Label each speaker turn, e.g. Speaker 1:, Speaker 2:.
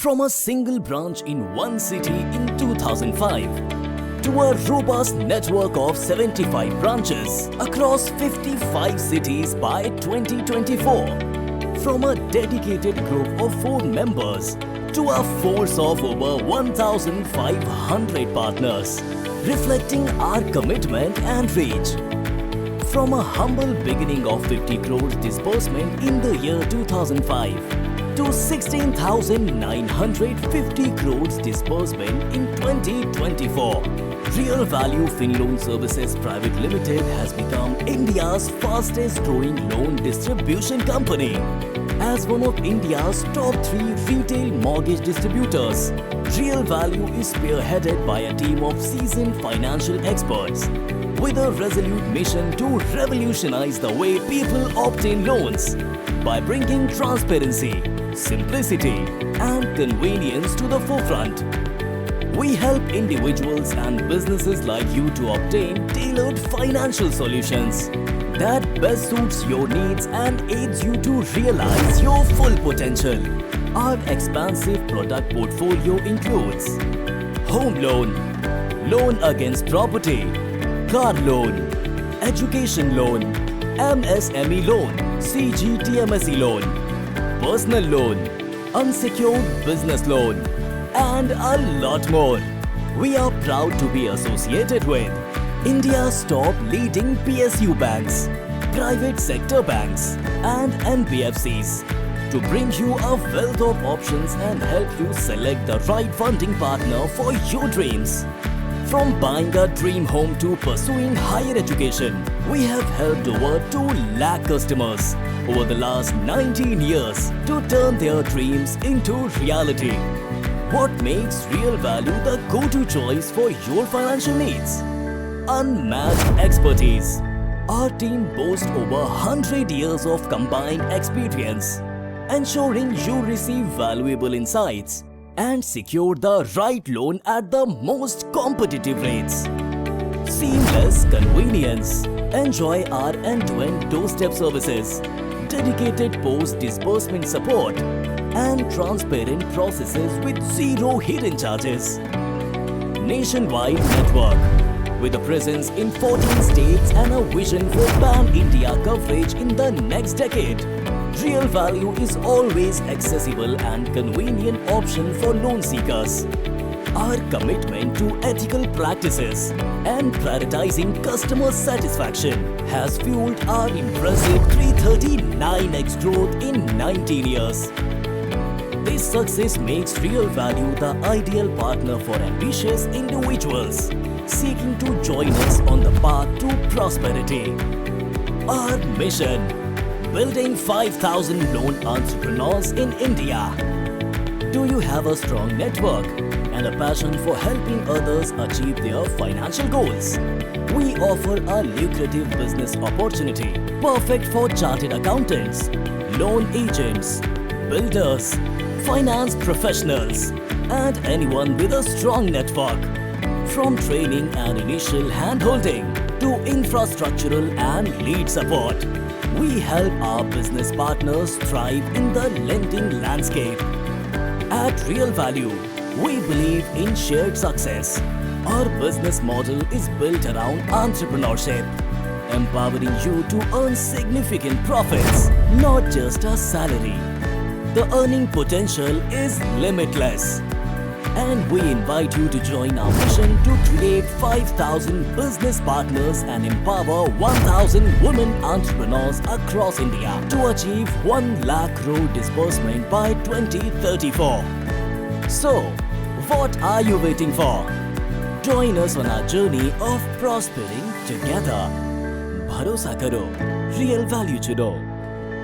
Speaker 1: From a single branch in one city in 2005 to a robust network of 75 branches across 55 cities by 2024. From a dedicated group of 4 members to a force of over 1,500 partners, reflecting our commitment and reach. From a humble beginning of 50 crores disbursement in the year 2005 to 16,950 crores disbursement in 2024. Real Value FinLoan Services Private Limited has become India's fastest growing loan distribution company. As one of India's top 3 retail mortgage distributors, Real Value is spearheaded by a team of seasoned financial experts with a resolute mission to revolutionize the way people obtain loans by bringing transparency, simplicity, and convenience to the forefront. We help individuals and businesses like you to obtain tailored financial solutions that best suits your needs and aids you to realize your full potential. Our expansive product portfolio includes home loan, loan against property, car loan, education loan, MSME loan, CGTMSE loan, personal loan, unsecured business loan, and a lot more. We are proud to be associated with India's top leading PSU banks, private sector banks, and NBFCs to bring you a wealth of options and help you select the right funding partner for your dreams. From buying a dream home to pursuing higher education, we have helped over 2 lakh customers over the last 19 years to turn their dreams into reality. What makes Real Value the go-to choice for your financial needs? Unmatched expertise. Our team boasts over 100 years of combined experience, ensuring you receive valuable insights and secure the right loan at the most competitive rates. Seamless convenience. Enjoy our end-to-end doorstep services, dedicated post-disbursement support, and transparent processes with 0 hidden charges. Nationwide network. With a presence in 14 states and a vision for pan-India coverage in the next decade, Real Value is always accessible and convenient option for loan seekers. Our commitment to ethical practices and prioritizing customer satisfaction has fueled our impressive 339x growth in 19 years. This success makes Real Value the ideal partner for ambitious individuals seeking to join us on the path to prosperity. Our mission: building 5,000 loan entrepreneurs in India. Do you have a strong network and a passion for helping others achieve their financial goals? We offer a lucrative business opportunity perfect for chartered accountants, loan agents, builders, finance professionals, and anyone with a strong network. From training and initial hand-holding to infrastructural and lead support, we help our business partners thrive in the lending landscape. At Real Value, we believe in shared success. Our business model is built around entrepreneurship, empowering you to earn significant profits, not just a salary. The earning potential is limitless. And we invite you to join our mission to create 5,000 business partners and empower 1,000 women entrepreneurs across India to achieve 1 lakh crore disbursement by 2034. So, what are you waiting for? Join us on our journey of prospering together. Bharosa karo, Real Value chuno.